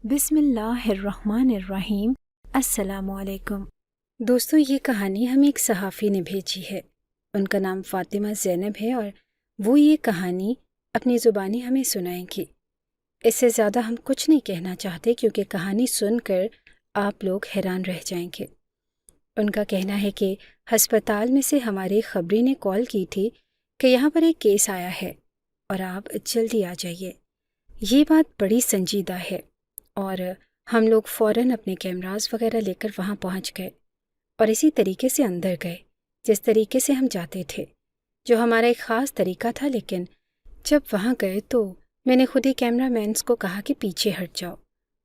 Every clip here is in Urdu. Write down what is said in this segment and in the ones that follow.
بسم اللہ الرحمن الرحیم۔ السلام علیکم دوستو، یہ کہانی ہمیں ایک صحافی نے بھیجی ہے۔ ان کا نام فاطمہ زینب ہے اور وہ یہ کہانی اپنی زبانی ہمیں سنائیں گی۔ اس سے زیادہ ہم کچھ نہیں کہنا چاہتے کیونکہ کہانی سن کر آپ لوگ حیران رہ جائیں گے۔ ان کا کہنا ہے کہ ہسپتال میں سے ہمارے خبری نے کال کی تھی کہ یہاں پر ایک کیس آیا ہے اور آپ جلدی آ جائیے۔ یہ بات بڑی سنجیدہ ہے اور ہم لوگ فوراً اپنے کیمراز وغیرہ لے کر وہاں پہنچ گئے اور اسی طریقے سے اندر گئے جس طریقے سے ہم جاتے تھے، جو ہمارا ایک خاص طریقہ تھا۔ لیکن جب وہاں گئے تو میں نے خود ہی کیمرہ مینس کو کہا کہ پیچھے ہٹ جاؤ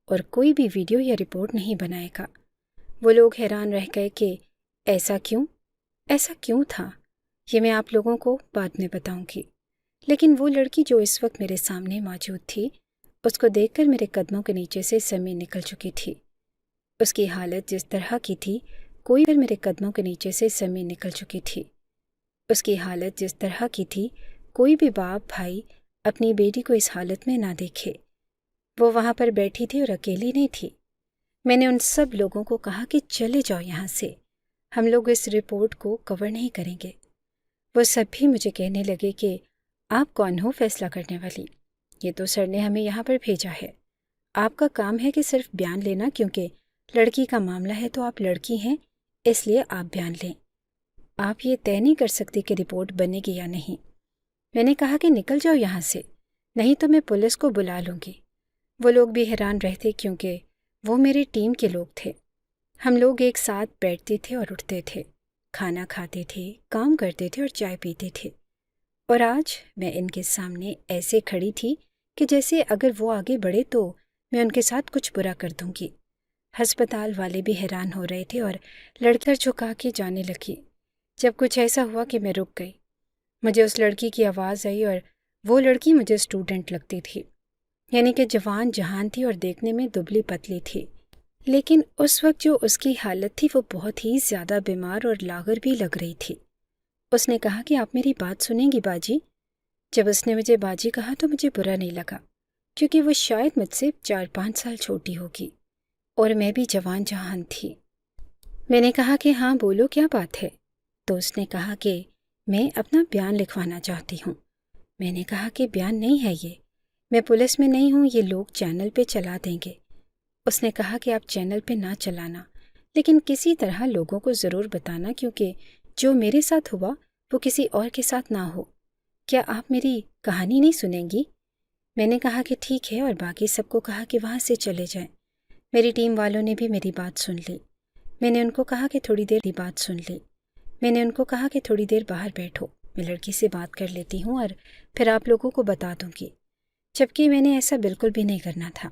اور کوئی بھی ویڈیو یا رپورٹ نہیں بنائے گا۔ وہ لوگ حیران رہ گئے کہ ایسا کیوں تھا۔ یہ میں آپ لوگوں کو بعد میں بتاؤں گی۔ لیکن وہ لڑکی جو اس وقت میرے سامنے موجود تھی، اس کو دیکھ کر میرے قدموں کے نیچے سے زمین نکل چکی تھی۔ اس کی حالت جس طرح کی تھی، کوئی بھی میرے قدموں کے نیچے سے زمین نکل چکی تھی۔ اس کی حالت جس طرح کی تھی، کوئی بھی باپ بھائی اپنی بیٹی کو اس حالت میں نہ دیکھے۔ وہ وہاں پر بیٹھی تھی اور اکیلی نہیں تھی۔ میں نے ان سب لوگوں کو کہا کہ چلے جاؤ یہاں سے، ہم لوگ اس رپورٹ کو کور نہیں کریں گے۔ وہ سب بھی مجھے کہنے لگے کہ آپ کون ہو فیصلہ کرنے والی؟ یہ تو سر نے ہمیں یہاں پر بھیجا ہے۔ آپ کا کام ہے کہ صرف بیان لینا، کیونکہ لڑکی کا معاملہ ہے تو آپ لڑکی ہیں، اس لیے آپ بیان لیں۔ آپ یہ طے نہیں کر سکتی کہ رپورٹ بنے گی یا نہیں۔ میں نے کہا کہ نکل جاؤ یہاں سے، نہیں تو میں پولیس کو بلا لوں گی۔ وہ لوگ بھی حیران رہتے کیونکہ وہ میری ٹیم کے لوگ تھے۔ ہم لوگ ایک ساتھ بیٹھتے تھے اور اٹھتے تھے، کھانا کھاتے تھے، کام کرتے تھے اور چائے پیتے تھے۔ اور آج میں ان کے سامنے ایسے کھڑی تھی کہ جیسے اگر وہ آگے بڑھے تو میں ان کے ساتھ کچھ برا کر دوں گی۔ ہسپتال والے بھی حیران ہو رہے تھے اور لڑکر جھکا کے جانے لگی۔ جب کچھ ایسا ہوا کہ میں رک گئی، مجھے اس لڑکی کی آواز آئی اور وہ لڑکی مجھے اسٹوڈنٹ لگتی تھی، یعنی کہ جوان جہان تھی اور دیکھنے میں دبلی پتلی تھی۔ لیکن اس وقت جو اس کی حالت تھی وہ بہت ہی زیادہ بیمار اور لاغر بھی لگ رہی تھی۔ اس نے کہا کہ آپ میری بات سنیں گی باجی؟ جب اس نے مجھے باجی کہا تو مجھے برا نہیں لگا، کیونکہ وہ شاید مجھ سے 4-5 سال چھوٹی ہوگی اور میں بھی جوان جہان تھی۔ میں نے کہا کہ ہاں بولو، کیا بات ہے؟ تو اس نے کہا کہ میں اپنا بیان لکھوانا چاہتی ہوں۔ میں نے کہا کہ بیان نہیں ہے یہ، میں پولیس میں نہیں ہوں، یہ لوگ چینل پہ چلا دیں گے۔ اس نے کہا کہ آپ چینل پہ نہ چلانا، لیکن کسی طرح لوگوں کو ضرور بتانا، کیونکہ جو میرے ساتھ ہوا وہ کسی اور کے ساتھ نہ ہو۔ کیا آپ میری کہانی نہیں سنیں گی؟ میں نے کہا کہ ٹھیک ہے، اور باقی سب کو کہا کہ وہاں سے چلے جائیں۔ میری ٹیم والوں نے بھی میری بات سن لی۔ میں نے ان کو کہا کہ تھوڑی دیر کی بات سن لی۔ میں نے ان کو کہا کہ تھوڑی دیر باہر بیٹھو، میں لڑکی سے بات کر لیتی ہوں اور پھر آپ لوگوں کو بتا دوں گی، جبکہ میں نے ایسا بالکل بھی نہیں کرنا تھا۔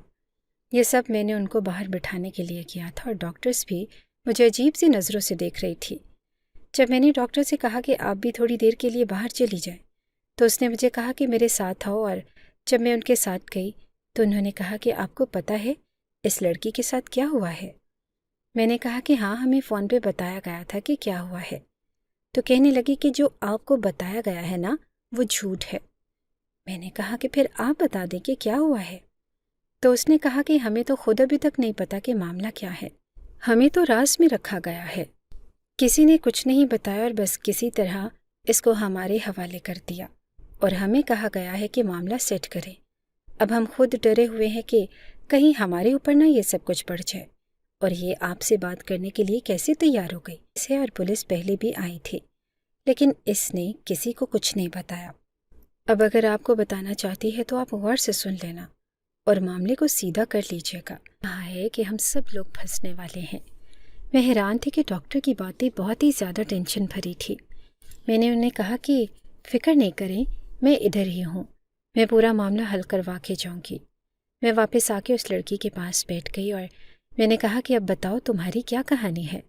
یہ سب میں نے ان کو باہر بٹھانے کے لیے کیا تھا، اور ڈاکٹرز بھی مجھے عجیب سی نظروں سے دیکھ رہی تھی۔ جب میں نے ڈاکٹر سے کہا کہ آپ بھی تھوڑی دیر کے لیے باہر چلی جائیں تو اس نے مجھے کہا کہ میرے ساتھ آؤ، اور جب میں ان کے ساتھ گئی تو انہوں نے کہا کہ آپ کو پتہ ہے اس لڑکی کے ساتھ کیا ہوا ہے؟ میں نے کہا کہ ہاں، ہمیں فون پہ بتایا گیا تھا کہ کیا ہوا ہے۔ تو کہنے لگی کہ جو آپ کو بتایا گیا ہے نا، وہ جھوٹ ہے۔ میں نے کہا کہ پھر آپ بتا دیں کہ کیا ہوا ہے۔ تو اس نے کہا کہ ہمیں تو خود ابھی تک نہیں پتا کہ معاملہ کیا ہے، ہمیں تو راز میں رکھا گیا ہے، کسی نے کچھ نہیں بتایا اور بس کسی طرح اس کو ہمارے حوالے کر دیا، اور ہمیں کہا گیا ہے کہ معاملہ سیٹ کریں۔ اب ہم خود ڈرے ہوئے ہیں کہ کہیں ہمارے اوپر نہ یہ سب کچھ پڑ جائے، اور یہ آپ سے بات کرنے کے لیے کیسے تیار ہو گئی؟ اسے اور پولیس پہلے بھی آئی تھی، لیکن اس نے کسی کو کچھ نہیں بتایا۔ اب اگر آپ کو بتانا چاہتی ہے تو آپ غور سے سن لینا اور معاملے کو سیدھا کر لیجیے گا۔ کہا ہے کہ ہم سب لوگ پھنسنے والے ہیں۔ میں حیران تھی کہ ڈاکٹر کی باتیں بہت ہی زیادہ ٹینشن بھری تھی۔ میں نے انہیں کہا کہ فکر نہیں کریں، میں ادھر ہی ہوں، میں پورا معاملہ حل کروا کے جاؤں گی۔ میں واپس آ کے اس لڑکی کے پاس بیٹھ گئی اور میں نے کہا کہ اب بتاؤ تمہاری کیا کہانی ہے؟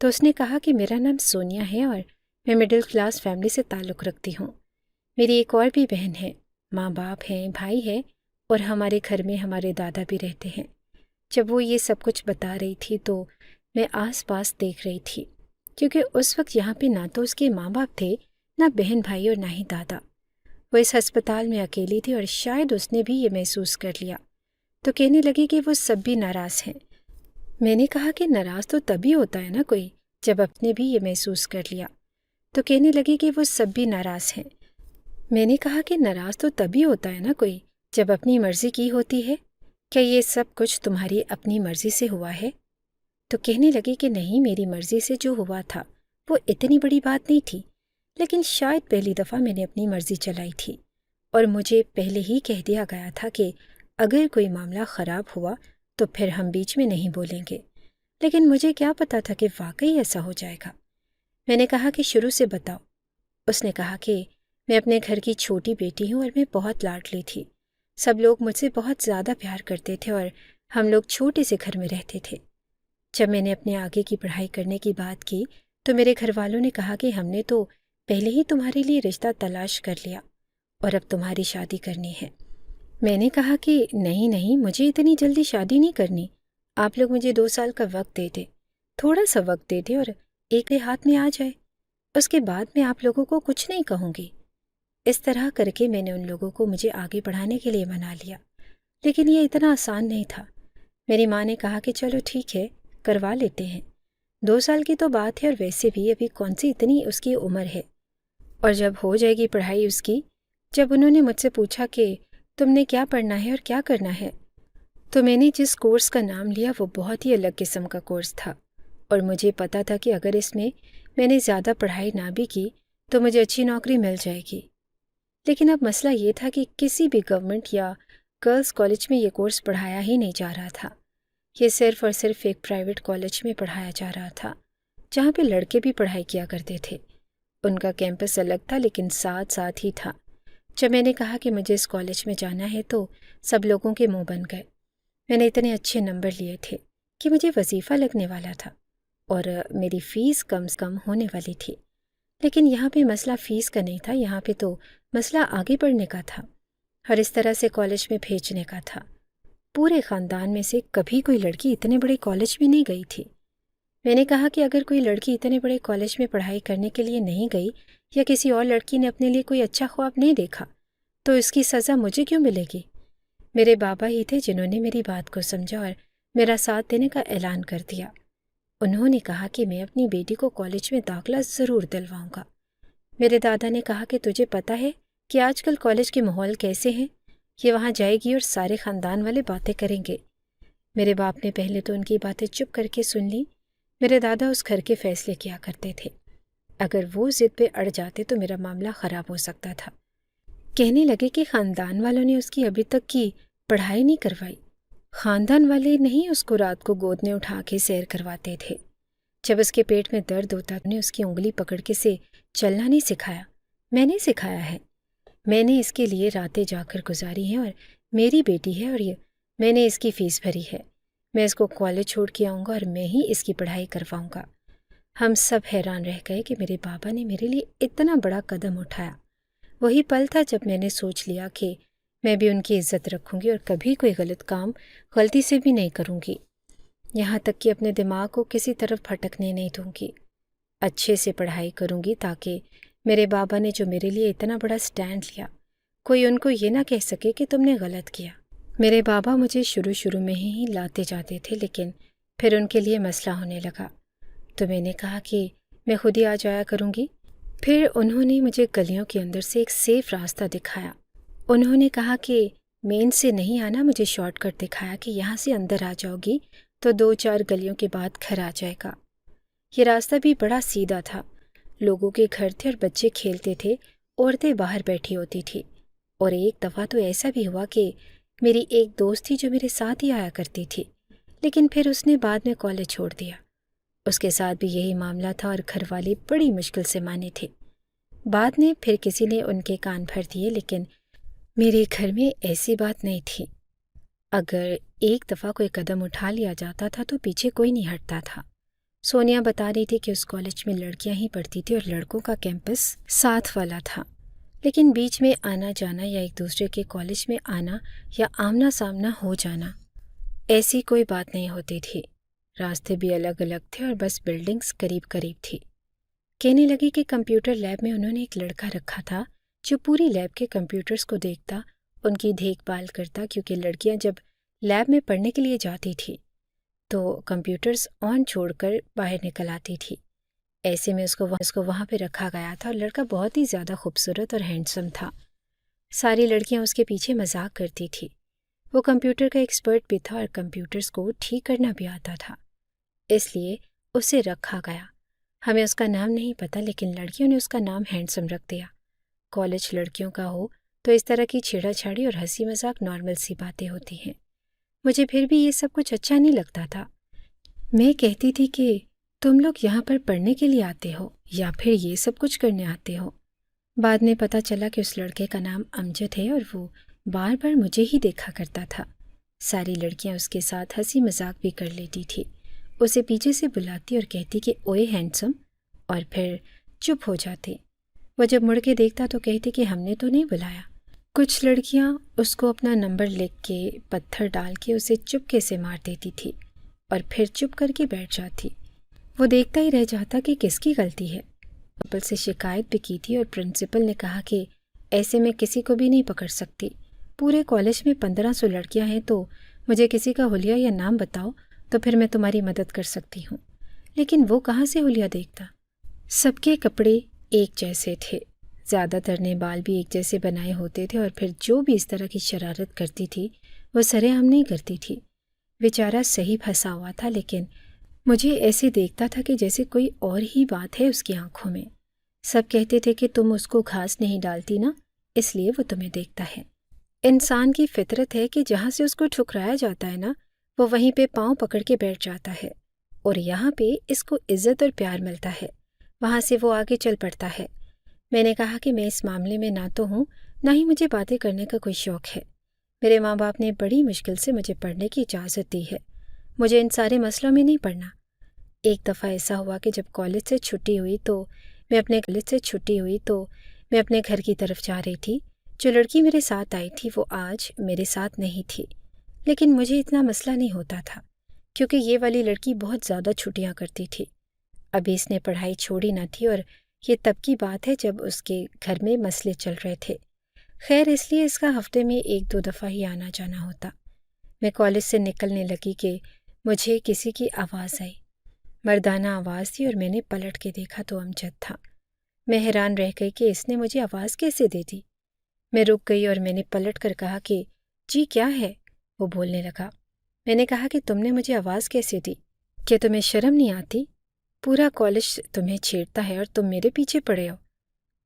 تو اس نے کہا کہ میرا نام سونیا ہے اور میں مڈل کلاس فیملی سے تعلق رکھتی ہوں۔ میری ایک اور بھی بہن ہے، ماں باپ ہیں، بھائی ہے، اور ہمارے گھر میں ہمارے دادا بھی رہتے ہیں۔ جب وہ یہ سب کچھ بتا رہی تھی تو میں آس پاس دیکھ رہی تھی، کیونکہ اس وقت یہاں پہ نہ تو اس کے ماں باپ تھے، نہ بہن بھائی، اور نہ ہی دادا۔ وہ اس ہسپتال میں اکیلی تھی اور شاید اس نے بھی یہ محسوس کر لیا۔ تو کہنے لگی کہ وہ سب بھی ناراض ہیں۔ میں نے کہا کہ ناراض تو تبھی ہوتا ہے نا کوئی جب اپنے بھی یہ محسوس کر لیا۔ تو کہنے لگی کہ وہ سب بھی ناراض ہیں۔ میں نے کہا کہ ناراض تو تبھی ہوتا ہے نا کوئی جب اپنی مرضی کی ہوتی ہے۔ کیا یہ سب کچھ تمہاری اپنی مرضی سے ہوا ہے؟ تو کہنے لگی کہ نہیں، میری مرضی سے جو ہوا تھا وہ اتنی بڑی بات نہیں تھی، لیکن شاید پہلی دفعہ میں نے اپنی مرضی چلائی تھی، اور مجھے پہلے ہی کہہ دیا گیا تھا کہ اگر کوئی معاملہ خراب ہوا تو پھر ہم بیچ میں نہیں بولیں گے، لیکن مجھے کیا پتا تھا کہ واقعی ایسا ہو جائے گا۔ میں نے کہا کہ شروع سے بتاؤ۔ اس نے کہا کہ میں اپنے گھر کی چھوٹی بیٹی ہوں اور میں بہت لاڈلی تھی۔ سب لوگ مجھ سے بہت زیادہ پیار کرتے تھے اور ہم لوگ چھوٹے سے گھر میں رہتے تھے۔ جب میں نے اپنے آگے کی پڑھائی کرنے کی بات کی تو میرے گھر والوں نے کہا کہ ہم نے تو پہلے ہی تمہارے لیے رشتہ تلاش کر لیا اور اب تمہاری شادی کرنی ہے۔ میں نے کہا کہ نہیں، مجھے اتنی جلدی شادی نہیں کرنی، آپ لوگ مجھے 2 سال کا وقت دے دیں، تھوڑا سا وقت دے دیں اور ایک کے ہاتھ میں آ جائے، اس کے بعد میں آپ لوگوں کو کچھ نہیں کہوں گی۔ اس طرح کر کے میں نے ان لوگوں کو مجھے آگے بڑھانے کے لیے منا لیا، لیکن یہ اتنا آسان نہیں تھا۔ میری ماں نے کہا کہ چلو ٹھیک ہے، کروا لیتے ہیں، 2 سال کی تو بات ہے، اور ویسے بھی ابھی کون سی اتنی اس کی عمر ہے، اور جب ہو جائے گی پڑھائی اس کی۔ جب انہوں نے مجھ سے پوچھا کہ تم نے کیا پڑھنا ہے اور کیا کرنا ہے، تو میں نے جس کورس کا نام لیا وہ بہت ہی الگ قسم کا کورس تھا، اور مجھے پتا تھا کہ اگر اس میں نے زیادہ پڑھائی نہ بھی کی تو مجھے اچھی نوکری مل جائے گی۔ لیکن اب مسئلہ یہ تھا کہ کسی بھی گورنمنٹ یا گرلز کالج میں یہ کورس پڑھایا ہی نہیں جا رہا تھا، یہ صرف اور صرف ایک پرائیویٹ کالج میں پڑھایا جا رہا تھا جہاں پہ لڑکے بھی پڑھائی کیا کرتے تھے۔ ان کا کیمپس الگ تھا لیکن ساتھ ہی تھا۔ جب میں نے کہا کہ مجھے اس کالج میں جانا ہے تو سب لوگوں کے منہ بن گئے۔ میں نے اتنے اچھے نمبر لیے تھے کہ مجھے وظیفہ لگنے والا تھا اور میری فیس کم سے کم ہونے والی تھی، لیکن یہاں پہ مسئلہ فیس کا نہیں تھا، یہاں پہ تو مسئلہ آگے بڑھنے کا تھا اور اس طرح سے کالج میں بھیجنے کا تھا۔ پورے خاندان میں سے کبھی کوئی لڑکی اتنے بڑے کالج میں نہیں گئی تھی۔ میں نے کہا کہ اگر کوئی لڑکی اتنے بڑے کالج میں پڑھائی کرنے کے لیے نہیں گئی یا کسی اور لڑکی نے اپنے لیے کوئی اچھا خواب نہیں دیکھا تو اس کی سزا مجھے کیوں ملے گی؟ میرے بابا ہی تھے جنہوں نے میری بات کو سمجھا اور میرا ساتھ دینے کا اعلان کر دیا۔ انہوں نے کہا کہ میں اپنی بیٹی کو کالج میں داخلہ ضرور دلواؤں گا۔ میرے دادا نے کہا کہ تجھے پتہ ہے کہ آج کل کالج کے ماحول کیسے ہیں، یہ وہاں جائے گی اور سارے خاندان والے باتیں کریں گے۔ میرے باپ نے پہلے تو ان کی باتیں چپ کر کے سن لی۔ میرے دادا اس گھر کے فیصلے کیا کرتے تھے، اگر وہ ضد پہ اڑ جاتے تو میرا معاملہ خراب ہو سکتا تھا۔ کہنے لگے کہ خاندان والوں نے اس کی ابھی تک کی پڑھائی نہیں کروائی، خاندان والے نہیں اس کو رات کو گود میں اٹھا کے سیر کرواتے تھے، جب اس کے پیٹ میں درد ہوتا نے اس کی انگلی پکڑ کے سے چلنا نہیں سکھایا، میں نے سکھایا ہے۔ میں نے اس کے لیے راتیں جا کر گزاری ہیں اور میری بیٹی ہے اور یہ میں نے اس کی فیس بھری ہے، میں اس کو کالج چھوڑ کے آؤں گا اور میں ہی اس کی پڑھائی کرواؤں گا۔ ہم سب حیران رہ گئے کہ میرے بابا نے میرے لیے اتنا بڑا قدم اٹھایا۔ وہی پل تھا جب میں نے سوچ لیا کہ میں بھی ان کی عزت رکھوں گی اور کبھی کوئی غلط کام غلطی سے بھی نہیں کروں گی، یہاں تک کہ اپنے دماغ کو کسی طرف بھٹکنے نہیں دوں گی۔ اچھے سے پڑھائی کروں گی تاکہ میرے بابا نے جو میرے لیے اتنا بڑا سٹینڈ لیا کوئی ان کو یہ نہ کہہ سکے کہ تم نے غلط کیا۔ میرے بابا مجھے شروع میں ہی لاتے جاتے تھے، لیکن پھر ان کے لیے مسئلہ ہونے لگا تو میں نے کہا کہ میں خود ہی آ جایا کروں گی۔ پھر انہوں نے مجھے گلیوں کے اندر سے ایک سیف راستہ دکھایا۔ انہوں نے کہا کہ مین سے نہیں آنا، مجھے شارٹ کٹ دکھایا کہ یہاں سے اندر آ جاؤ گی تو 2-4 گلیوں کے بعد گھر آ جائے گا۔ یہ راستہ بھی بڑا سیدھا تھا، لوگوں کے گھر تھے اور بچے کھیلتے تھے، عورتیں باہر بیٹھی ہوتی تھی، اور ایک دفعہ تو ایسا بھی ہوا کہ میری ایک دوست تھی جو میرے ساتھ ہی آیا کرتی تھی، لیکن پھر اس نے بعد میں کالج چھوڑ دیا۔ اس کے ساتھ بھی یہی معاملہ تھا اور گھر والے بڑی مشکل سے مانے تھے۔ بعد میں پھر کسی نے ان کے کان بھر دیے، لیکن میرے گھر میں ایسی بات نہیں تھی۔ اگر ایک دفعہ کوئی قدم اٹھا لیا جاتا تھا تو پیچھے کوئی نہیں ہٹتا تھا۔ سونیا بتا رہی تھی کہ اس کالج میں لڑکیاں ہی پڑھتی تھی اور لڑکوں کا کیمپس ساتھ والا تھا، لیکن بیچ میں آنا جانا یا ایک دوسرے کے کالج میں آنا یا آمنا سامنا ہو جانا ایسی کوئی بات نہیں ہوتی تھی۔ راستے بھی الگ الگ تھے اور بس بلڈنگز قریب قریب تھی۔ کہنے لگی کہ کمپیوٹر لیب میں انہوں نے ایک لڑکا رکھا تھا جو پوری لیب کے کمپیوٹرز کو دیکھتا، ان کی دیکھ بھال کرتا، کیونکہ لڑکیاں جب لیب میں پڑھنے کے لیے جاتی تھی تو کمپیوٹرز آن چھوڑ کر باہر نکل آتی تھی۔ ایسے میں اس کو وہاں پہ رکھا گیا تھا اور لڑکا بہت ہی زیادہ خوبصورت اور ہینڈسم تھا۔ ساری لڑکیاں اس کے پیچھے مذاق کرتی تھی۔ وہ کمپیوٹر کا ایکسپرٹ بھی تھا اور کمپیوٹرز کو ٹھیک کرنا بھی آتا تھا، اس لیے اسے رکھا گیا۔ ہمیں اس کا نام نہیں پتہ، لیکن لڑکیوں نے اس کا نام ہینڈسم رکھ دیا۔ کالج لڑکیوں کا ہو تو اس طرح کی چھیڑا چھاڑی اور ہنسی مذاق نارمل سی باتیں ہوتی ہیں۔ مجھے پھر بھی یہ سب کچھ اچھا نہیں لگتا تھا۔ میں کہتی تھی کہ تم لوگ یہاں پر پڑھنے کے لیے آتے ہو یا پھر یہ سب کچھ کرنے آتے ہو۔ بعد میں پتہ چلا کہ اس لڑکے کا نام امجد ہے اور وہ بار بار مجھے ہی دیکھا کرتا تھا۔ ساری لڑکیاں اس کے ساتھ ہنسی مذاق بھی کر لیتی تھی، اسے پیچھے سے بلاتی اور کہتی کہ اوئے ہینڈسم، اور پھر چپ ہو جاتی۔ وہ جب مڑ کے دیکھتا تو کہتی کہ ہم نے تو نہیں بلایا۔ کچھ لڑکیاں اس کو اپنا نمبر لکھ کے پتھر ڈال کے اسے چپکے سے مار دیتی تھی اور پھر چپ کر کے بیٹھ جاتی۔ وہ دیکھتا ہی رہ جاتا کہ کس کی غلطی ہے۔ پرنسپل سے شکایت بھی کی تھی اور پرنسپل نے کہا کہ ایسے میں کسی کو بھی نہیں پکڑ سکتی، پورے کالج میں 1500 لڑکیاں ہیں، تو مجھے کسی کا حلیہ یا نام بتاؤ تو پھر میں تمہاری مدد کر سکتی ہوں۔ لیکن وہ کہاں سے حلیہ دیکھتا؟ سب کے کپڑے ایک جیسے تھے، زیادہ تر نے بال بھی ایک جیسے بنائے ہوتے تھے، اور پھر جو بھی اس طرح کی شرارت کرتی تھی وہ سرے عام نہیں کرتی تھی۔ بیچارہ صحیح پھنسا ہوا تھا، لیکن مجھے ایسے دیکھتا تھا کہ جیسے کوئی اور ہی بات ہے اس کی آنکھوں میں۔ سب کہتے تھے کہ تم اس کو گھاس نہیں ڈالتی نا، اس لیے وہ تمہیں دیکھتا ہے۔ انسان کی فطرت ہے کہ جہاں سے اس کو ٹھکرایا جاتا ہے نا، وہ وہیں پہ پاؤں پکڑ کے بیٹھ جاتا ہے، اور یہاں پہ اس کو عزت اور پیار ملتا ہے، وہاں سے وہ آگے چل پڑتا ہے۔ میں نے کہا کہ میں اس معاملے میں نہ تو ہوں، نہ ہی مجھے باتیں کرنے کا کوئی شوق ہے۔ میرے ماں باپ نے بڑی مشکل سے مجھے پڑھنے کی اجازت دی ہے، مجھے ان سارے مسئلوں میں نہیں پڑھنا۔ ایک دفعہ ایسا ہوا کہ جب کالج سے چھٹی ہوئی تو میں اپنے گھر کی طرف جا رہی تھی۔ جو لڑکی میرے ساتھ آئی تھی وہ آج میرے ساتھ نہیں تھی، لیکن مجھے اتنا مسئلہ نہیں ہوتا تھا کیونکہ یہ والی لڑکی بہت زیادہ چھٹیاں کرتی تھی۔ ابھی اس نے پڑھائی چھوڑی نہ تھی، اور یہ تب کی بات ہے جب اس کے گھر میں مسئلے چل رہے تھے۔ خیر، اس لیے اس کا ہفتے میں 1-2 دفعہ ہی آنا جانا ہوتا۔ میں کالج سے نکلنے لگی کہ مجھے کسی کی آواز آئی، مردانہ آواز تھی، اور میں نے پلٹ کے دیکھا تو امجد تھا۔ میں حیران رہ گئی کہ اس نے مجھے آواز کیسے دے دی۔ میں رک گئی اور میں نے پلٹ کر کہا کہ جی کیا ہے؟ وہ بولنے لگا۔ میں نے کہا کہ تم نے مجھے آواز کیسے دی؟ کہ تمہیں شرم نہیں آتی؟ پورا کالج تمہیں چھیڑتا ہے اور تم میرے پیچھے پڑے ہو،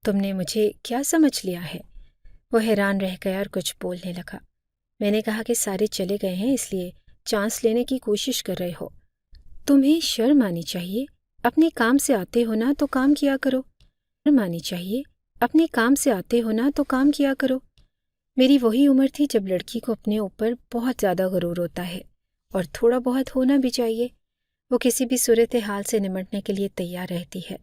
تم نے مجھے کیا سمجھ لیا ہے؟ وہ حیران رہ گیا اور کچھ بولنے لگا۔ میں نے کہا کہ سارے چلے گئے ہیں اس لیے چانس لینے کی کوشش کر رہے ہو، تمہیں شرم آنی چاہیے، اپنے کام سے آتے ہو نا تو کام کیا کرو، شرم آنی چاہیے، اپنے کام سے آتے ہو نا تو کام کیا کرو۔ میری وہی عمر تھی جب لڑکی کو اپنے اوپر بہت زیادہ غرور ہوتا ہے، اور تھوڑا بہت ہونا بھی چاہیے۔ وہ کسی بھی صورتحال سے نمٹنے کے لیے تیار رہتی ہے۔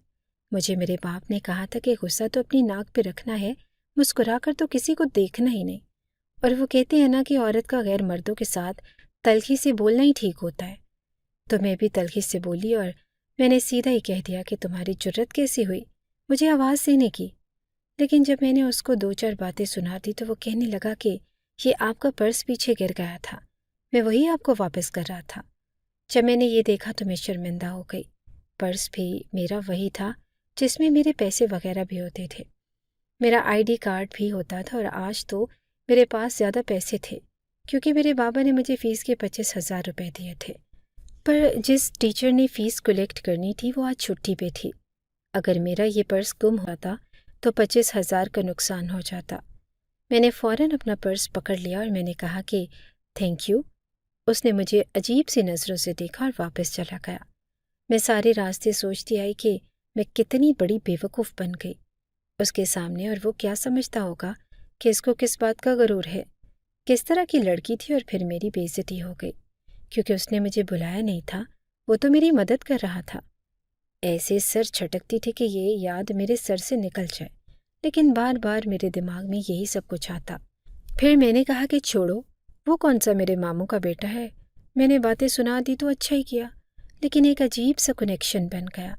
مجھے میرے باپ نے کہا تھا کہ غصہ تو اپنی ناک پہ رکھنا ہے، مسکرا کر تو کسی کو دیکھنا ہی نہیں، اور وہ کہتے ہیں نا کہ عورت کا غیر مردوں کے ساتھ تلخی سے بولنا ہی ٹھیک ہوتا ہے۔ تو میں بھی تلخی سے بولی اور میں نے سیدھا ہی کہہ دیا کہ تمہاری جرت کیسی ہوئی مجھے آواز دینے کی۔ لیکن جب میں نے اس کو 2-4 باتیں سنا دی تو وہ کہنے لگا کہ یہ آپ کا پرس پیچھے گر گیا تھا، میں وہی آپ کو واپس کر رہا تھا۔ جب میں نے یہ دیکھا تو میں شرمندہ ہو گئی۔ پرس بھی میرا وہی تھا جس میں میرے پیسے وغیرہ بھی ہوتے تھے، میرا ID کارڈ بھی ہوتا تھا، اور آج تو میرے پاس زیادہ پیسے تھے کیونکہ میرے بابا نے مجھے فیس کے 25,000 روپے دیے تھے۔ پر جس ٹیچر نے فیس کلیکٹ کرنی تھی وہ آج چھٹی پہ تھی۔ اگر میرا یہ پرس گم ہوتا تو 25,000 کا نقصان ہو جاتا۔ میں نے فوراً اپنا پرس پکڑ لیا اور میں نے کہا کہ تھینک یو۔ اس نے مجھے عجیب سی نظروں سے دیکھا اور واپس چلا گیا۔ میں سارے راستے سوچتی آئی کہ میں کتنی بڑی بیوقوف بن گئی اس کے سامنے، اور وہ کیا سمجھتا ہوگا کہ اس کو کس بات کا غرور ہے۔ کس طرح کی لڑکی تھی، اور پھر میری بے عزتی ہو گئی کیونکہ اس نے مجھے بلایا نہیں تھا، وہ تو میری مدد کر رہا تھا۔ ایسے سر چھٹکتی تھی کہ یہ یاد میرے سر سے نکل جائے، لیکن بار بار میرے دماغ میں یہی سب کچھ آتا۔ پھر میں نے کہا کہ چھوڑو، وہ کون سا میرے ماموں کا بیٹا ہے، میں نے باتیں سنا دی تو اچھا ہی کیا، لیکن ایک عجیب سا کنیکشن بن گیا۔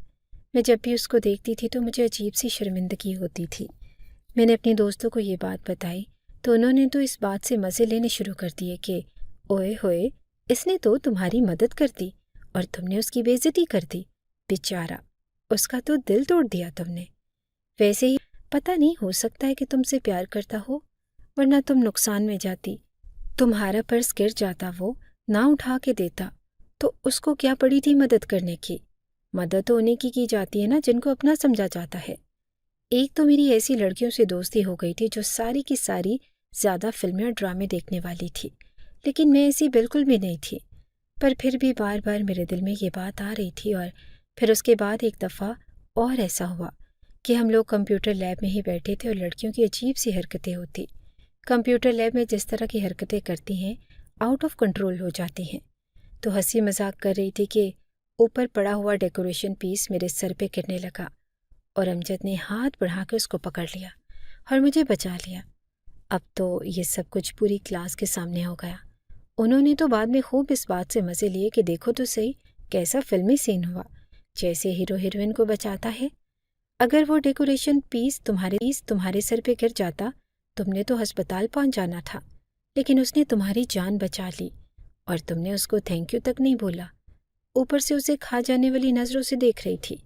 میں جب بھی اس کو دیکھتی تھی تو مجھے عجیب سی شرمندگی ہوتی تھی۔ میں نے اپنے دوستوں کو یہ بات بتائی تو انہوں نے تو اس بات سے مزے لینے شروع کر دیے کہ اوئے ہوئے، اس نے تو تمہاری مدد کر دی اور تم نے اس کی بے عزتی کر دی۔ بیچارہ، اس کا تو دل توڑ دیا تم نے۔ ویسے ہی پتہ نہیں، ہو سکتا ہے کہ تم سے پیار کرتا ہو، ورنہ تم نقصان میں جاتی۔ تمہارا پرس گر جاتا، وہ نہ اٹھا کے دیتا، تو اس کو کیا پڑی تھی مدد کرنے کی؟ مدد تو انہیں کی جاتی ہے نا جن کو اپنا سمجھا جاتا ہے۔ ایک تو میری ایسی لڑکیوں سے دوستی ہو گئی تھی جو ساری کی ساری زیادہ فلمیں اور ڈرامے دیکھنے والی تھی، لیکن میں ایسی بالکل بھی نہیں تھی۔ پر پھر بھی بار بار میرے دل میں یہ بات آ رہی تھی، اور پھر اس کے بعد ایک دفعہ اور ایسا ہوا کہ ہم لوگ کمپیوٹر لیب میں ہی بیٹھے تھے اور لڑکیوں کی عجیب سی حرکتیں ہوتی۔ کمپیوٹر لیب میں جس طرح کی حرکتیں کرتی ہیں، آؤٹ آف کنٹرول ہو جاتی ہیں۔ تو ہنسی مذاق کر رہی تھی کہ اوپر پڑا ہوا ڈیکوریشن پیس میرے سر پہ گرنے لگا، اور امجد نے ہاتھ بڑھا کے اس کو پکڑ لیا اور مجھے بچا لیا۔ اب تو یہ سب کچھ پوری کلاس کے سامنے ہو گیا۔ انہوں نے تو بعد میں خوب اس بات سے مزے لیے کہ دیکھو تو صحیح کیسا فلمی سین ہوا، جیسے ہیرو ہیروئن کو بچاتا ہے۔ اگر وہ ڈیکوریشن پیس تمہارے سر پہ گر جاتا، تم نے تو ہسپتال پہنچ جانا تھا، لیکن اس نے تمہاری جان بچا لی، اور تم نے اس کو تھینک یو تک نہیں بولا۔ اوپر سے اسے کھا جانے والی نظروں سے دیکھ رہی تھی۔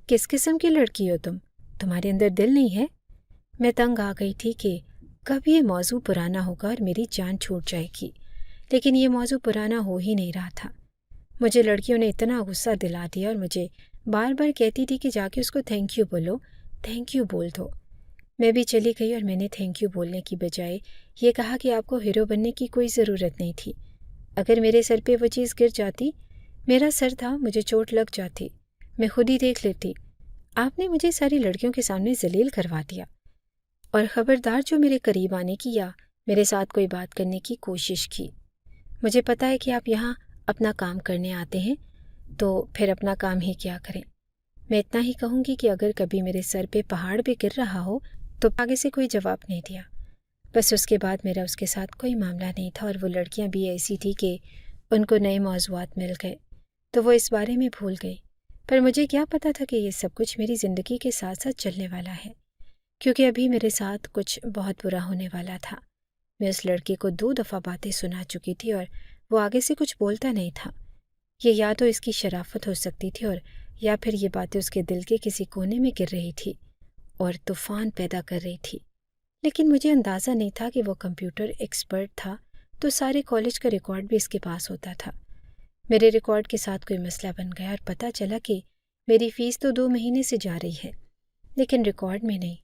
کس قسم کی لڑکی ہو تم؟ تمہارے اندر دل نہیں ہے؟ میں تنگ آ گئی تھی کہ کب یہ موضوع پرانا ہوگا اور میری جان چھوٹ جائے گی، لیکن یہ موضوع پرانا ہو ہی نہیں رہا تھا۔ مجھے لڑکیوں نے اتنا غصہ دلا دیا اور مجھے بار بار کہتی تھی کہ جا کے اس کو تھینک یو بولو، تھینک یو بول دو۔ میں بھی چلی گئی اور میں نے تھینک یو بولنے کی بجائے یہ کہا کہ آپ کو ہیرو بننے کی کوئی ضرورت نہیں تھی۔ اگر میرے سر پہ وہ چیز گر جاتی، میرا سر تھا، مجھے چوٹ لگ جاتی، میں خود ہی دیکھ لیتی۔ آپ نے مجھے ساری لڑکیوں کے سامنے ذلیل کروا دیا، اور خبردار جو میرے قریب آنے کی یا میرے ساتھ کوئی بات کرنے کی کوشش کی۔ مجھے پتہ ہے کہ آپ یہاں اپنا کام کرنے آتے ہیں، تو پھر اپنا کام ہی کیا کریں۔ میں اتنا ہی کہوں گی کہ اگر کبھی میرے سر پہ پہاڑ بھی گر رہا ہو تو آگے سے کوئی جواب نہیں دیا۔ بس اس کے بعد میرا اس کے ساتھ کوئی معاملہ نہیں تھا، اور وہ لڑکیاں بھی ایسی تھی کہ ان کو نئے موضوعات مل گئے تو وہ اس بارے میں بھول گئی۔ پر مجھے کیا پتا تھا کہ یہ سب کچھ میری زندگی کے ساتھ ساتھ چلنے والا ہے، کیونکہ ابھی میرے ساتھ کچھ بہت برا ہونے والا تھا۔ میں اس لڑکے کو 2 دفعہ باتیں سنا چکی تھی اور وہ آگے سے کچھ بولتا نہیں تھا۔ یہ یا تو اس کی شرافت ہو سکتی تھی، اور یا پھر یہ باتیں اس کے دل کے کسی کونے میں گر رہی تھی اور طوفان پیدا کر رہی تھی۔ لیکن مجھے اندازہ نہیں تھا کہ وہ کمپیوٹر ایکسپرٹ تھا، تو سارے کالج کا ریکارڈ بھی اس کے پاس ہوتا تھا۔ میرے ریکارڈ کے ساتھ کوئی مسئلہ بن گیا اور پتہ چلا کہ میری فیس تو 2 مہینے سے جا رہی ہے، لیکن ریکارڈ میں نہیں۔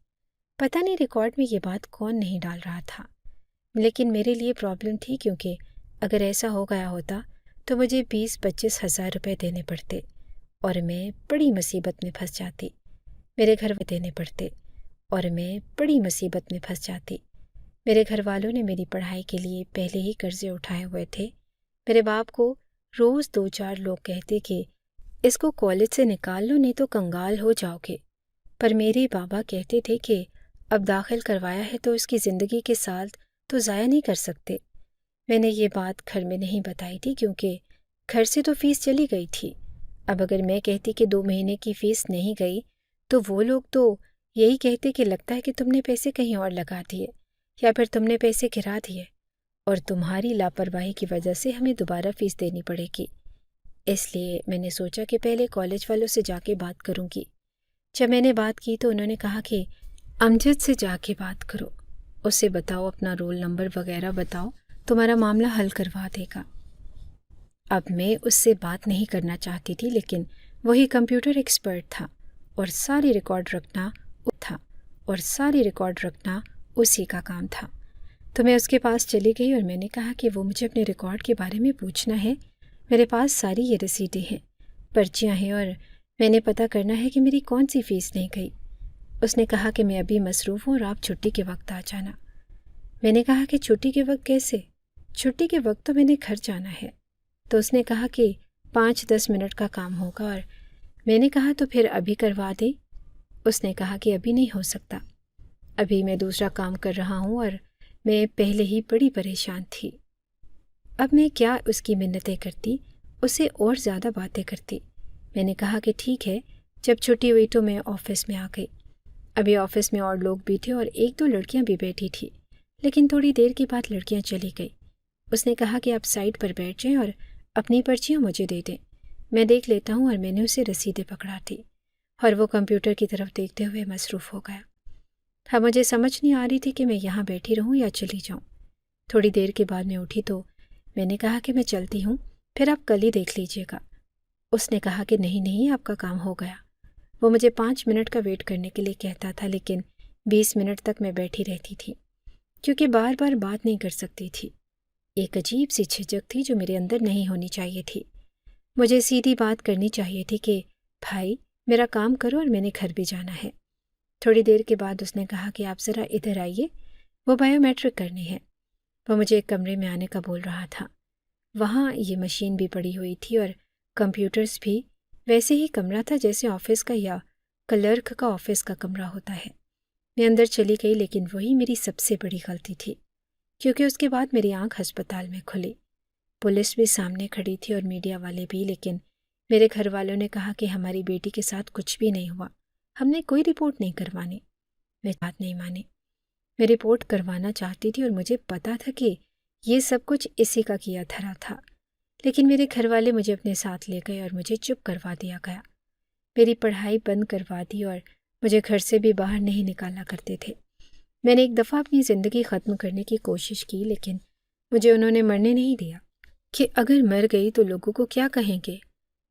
پتہ نہیں ریکارڈ میں یہ بات کون نہیں ڈال رہا تھا، لیکن میرے لیے پرابلم تھی، کیونکہ اگر ایسا ہو گیا ہوتا تو مجھے 20-25 ہزار روپے دینے پڑتے اور میں بڑی مصیبت میں پھنس جاتی۔ میرے گھر دینے پڑتے اور میں بڑی مصیبت میں پھنس جاتی۔ میرے گھر والوں نے میری پڑھائی کے لیے پہلے ہی قرضے اٹھائے ہوئے تھے۔ میرے باپ کو روز 2-4 لوگ کہتے کہ اس کو کالج سے نکال لو، نہیں تو کنگال ہو جاؤ گے، پر میرے بابا کہتے تھے کہ اب داخل کروایا ہے تو اس کی زندگی کے سال تو ضائع نہیں کر سکتے۔ میں نے یہ بات گھر میں نہیں بتائی تھی، کیونکہ گھر سے تو فیس چلی گئی تھی۔ اب اگر میں کہتی کہ 2 مہینے کی فیس نہیں گئی تو وہ لوگ تو یہی کہتے کہ لگتا ہے کہ تم نے پیسے کہیں اور لگا دیے، یا پھر تم نے پیسے گرا دیے، اور تمہاری لاپرواہی کی وجہ سے ہمیں دوبارہ فیس دینی پڑے گی۔ اس لیے میں نے سوچا کہ پہلے کالج والوں سے جا کے بات کروں گی۔ جب میں نے بات کی تو انہوں نے کہا کہ امجد سے جا کے بات کرو، اس سے بتاؤ، اپنا رول نمبر وغیرہ بتاؤ، تمہارا معاملہ حل کروا دے گا۔ اب میں اس سے بات نہیں کرنا چاہتی تھی، لیکن وہی کمپیوٹر ایکسپرٹ تھا اور ساری ریکارڈ رکھنا اسی کا کام تھا۔ تو میں اس کے پاس چلی گئی اور میں نے کہا کہ وہ مجھے اپنے ریکارڈ کے بارے میں پوچھنا ہے۔ میرے پاس ساری یہ رسیدیں ہیں، پرچیاں ہیں، اور میں نے پتہ کرنا ہے کہ میری کون سی فیس نہیں گئی۔ اس نے کہا کہ میں ابھی مصروف ہوں اور آپ چھٹی کے وقت آ جانا۔ میں نے کہا کہ چھٹی کے وقت کیسے؟ چھٹی کے وقت تو میں نے گھر جانا ہے۔ تو اس نے کہا کہ 5-10 منٹ کا کام ہوگا، اور میں نے کہا تو پھر ابھی کروا دیں۔ اس نے کہا کہ ابھی نہیں ہو سکتا، ابھی میں دوسرا کام کر رہا ہوں اور میں پہلے ہی بڑی پریشان تھی۔ اب میں کیا اس کی منتیں کرتی، اسے اور زیادہ باتیں کرتی۔ میں نے کہا کہ ٹھیک ہے۔ جب چھٹی ہوئی تو میں آفس میں آ گئی۔ ابھی آفس میں اور لوگ بھی تھے اور 1-2 لڑکیاں بھی بیٹھی تھی، لیکن تھوڑی دیر کے بعد لڑکیاں چلی گئی اس نے کہا کہ آپ سائڈ پر بیٹھ جائیں اور اپنی پرچیاں مجھے دے دیں، میں دیکھ لیتا ہوں، اور میں نے اسے رسیدیں پکڑا دی اور وہ کمپیوٹر کی طرف دیکھتے ہوئے مصروف ہو گیا۔ اب مجھے سمجھ نہیں آ رہی تھی کہ میں یہاں بیٹھی رہوں یا چلی جاؤں۔ تھوڑی دیر کے بعد میں اٹھی تو میں نے کہا کہ میں چلتی ہوں، پھر آپ کل ہی دیکھ لیجیے گا۔ اس نے کہا کہ نہیں، آپ کا کام ہو گیا۔ وہ مجھے 5 منٹ کا ویٹ کرنے کے لیے کہتا تھا، لیکن 20 منٹ تک میں بیٹھی رہتی تھی کیونکہ بار بار بات نہیں کر سکتی تھی۔ ایک عجیب سی جھجک تھی جو میرے اندر نہیں ہونی چاہیے تھی۔ مجھے سیدھی بات کرنی چاہیے تھی کہ بھائی میرا کام کرو اور میں نے گھر بھی جانا ہے۔ تھوڑی دیر کے بعد اس نے کہا کہ آپ ذرا ادھر آئیے، وہ بایو میٹرک کرنی ہے۔ وہ مجھے ایک کمرے میں آنے کا بول رہا تھا۔ وہاں یہ مشین بھی پڑی ہوئی تھی اور کمپیوٹرز بھی، ویسے ہی کمرہ تھا جیسے آفس کا یا کلرک کا آفس کا کمرہ ہوتا ہے۔ میں اندر چلی گئی، لیکن وہی میری سب سے بڑی غلطی تھی کیونکہ اس کے بعد میری آنکھ ہسپتال میں کھلی۔ پولیس بھی سامنے کھڑی تھی اور میڈیا والے بھی، لیکن میرے گھر والوں نے کہا کہ ہماری بیٹی کے ساتھ کچھ بھی نہیں ہوا، ہم نے کوئی رپورٹ نہیں کروانی۔ میں بات نہیں مانی، میں رپورٹ کروانا چاہتی تھی اور مجھے پتا تھا کہ یہ سب کچھ اسی کا کیا دھرا تھا، لیکن میرے گھر والے مجھے اپنے ساتھ لے گئے اور مجھے چپ کروا دیا گیا۔ میری پڑھائی بند کروا دی اور مجھے گھر سے بھی باہر نہیں نکالا کرتے تھے۔ میں نے ایک دفعہ اپنی زندگی ختم کرنے کی کوشش کی، لیکن مجھے انہوں نے مرنے نہیں دیا کہ اگر مر گئی تو لوگوں کو کیا کہیں گے۔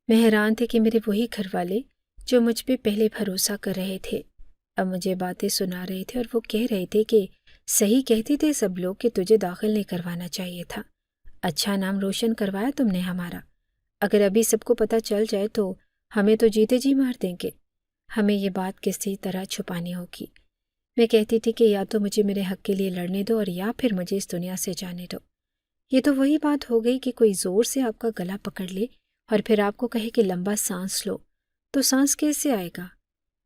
میں حیران تھے کہ میرے وہی گھر والے جو مجھ پہ پہلے بھروسہ کر رہے تھے اب مجھے باتیں سنا رہے تھے، اور وہ کہہ رہے تھے کہ صحیح کہتے تھے سب لوگ کہ تجھے داخل نہیں کروانا چاہیے تھا، اچھا نام روشن کروایا تم نے ہمارا، اگر ابھی سب کو پتہ چل جائے تو ہمیں تو جیتے جی مار دیں گے، ہمیں یہ بات کسی طرح چھپانی ہوگی۔ میں کہتی تھی کہ یا تو مجھے میرے حق کے لیے لڑنے دو اور یا پھر مجھے اس دنیا سے جانے دو۔ یہ تو وہی بات ہو گئی کہ کوئی زور سے آپ کا گلا پکڑ لے اور پھر آپ کو کہے کہ لمبا سانس لو، تو سانس کیسے آئے گا؟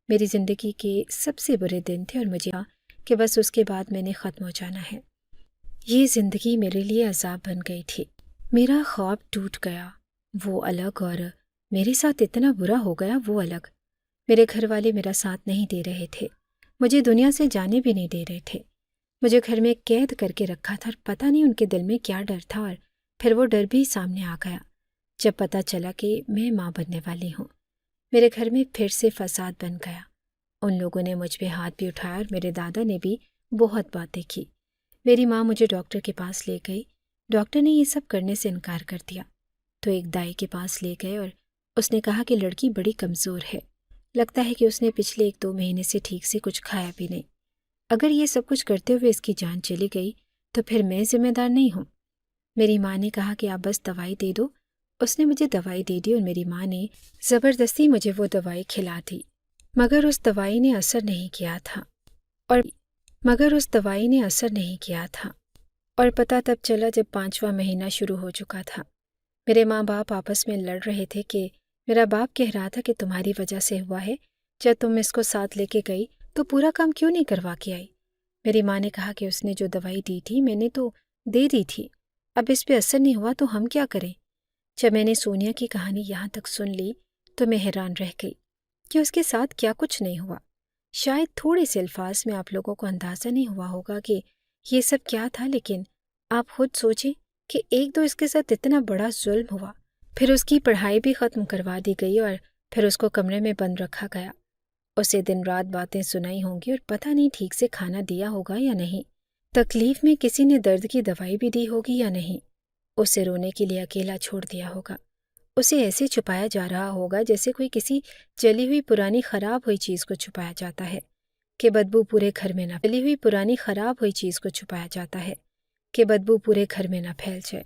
میری زندگی کے سب سے برے دن تھے اور مجھے کہا کہ بس اس کے بعد میں نے ختم ہو جانا ہے۔ یہ زندگی میرے لیے عذاب بن گئی تھی۔ میرا خواب ٹوٹ گیا، وہ الگ، اور میرے ساتھ اتنا برا ہو گیا وہ الگ۔ میرے گھر والے میرا ساتھ نہیں دے رہے تھے، مجھے دنیا سے جانے بھی نہیں دے رہے تھے۔ مجھے گھر میں قید کر کے رکھا تھا اور پتہ نہیں ان کے دل میں کیا ڈر تھا، اور پھر وہ ڈر بھی سامنے آ گیا جب پتہ چلا کہ میں ماں بننے والی ہوں۔ میرے گھر میں پھر سے فساد بن گیا۔ ان لوگوں نے مجھ پہ ہاتھ بھی اٹھایا اور میرے دادا نے بھی بہت باتیں کی۔ میری ماں مجھے ڈاکٹر کے پاس لے گئی، ڈاکٹر نے یہ سب کرنے سے انکار کر دیا تو ایک دائی کے پاس لے گئے اور اس نے کہا کہ لڑکی بڑی کمزور ہے، لگتا ہے کہ اس نے پچھلے 1-2 مہینے سے ٹھیک سے کچھ کھایا بھی نہیں، اگر یہ سب کچھ کرتے ہوئے اس کی جان چلی گئی تو پھر میں ذمہ دار نہیں ہوں۔ میری ماں نے کہا کہ آپ بس دوائی دے دو۔ اس نے مجھے دوائی دے دی اور میری ماں نے زبردستی مجھے وہ دوائی کھلا دی، مگر اس دوائی نے اثر نہیں کیا تھا اور پتہ تب چلا جب 5واں مہینہ شروع ہو چکا تھا۔ میرے ماں باپ آپس میں لڑ رہے تھے کہ میرا باپ کہہ رہا تھا کہ تمہاری وجہ سے ہوا ہے، جب تم اس کو ساتھ لے کے گئی تو پورا کام کیوں نہیں کروا کے آئی؟ میری ماں نے کہا کہ اس نے جو دوائی دی تھی میں نے تو دے دی تھی، اب اس پہ اثر نہیں ہوا تو ہم کیا کریں؟ جب میں نے سونیا کی کہانی یہاں تک سن لی تو میں حیران رہ گئی کہ اس کے ساتھ کیا کچھ نہیں ہوا۔ شاید تھوڑے سے الفاظ میں آپ لوگوں کو اندازہ نہیں ہوا ہوگا کہ یہ سب کیا تھا، لیکن آپ خود سوچیں کہ ایک تو اس کے ساتھ اتنا بڑا ظلم ہوا، پھر اس کی پڑھائی بھی ختم کروا دی گئی اور پھر اس کو کمرے میں بند رکھا گیا۔ اسے دن رات باتیں سنائی ہوں گی اور پتہ نہیں ٹھیک سے کھانا دیا ہوگا یا نہیں، تکلیف میں کسی نے درد کی دوائی بھی دی ہوگی یا نہیں، اسے رونے کے لیے اکیلا چھوڑ دیا ہوگا، اسے ایسے چھپایا جا رہا ہوگا جیسے کوئی کسی جلی ہوئی پرانی خراب ہوئی چیز کو چھپایا جاتا ہے کہ بدبو پورے گھر میں نہ پھیل جائے۔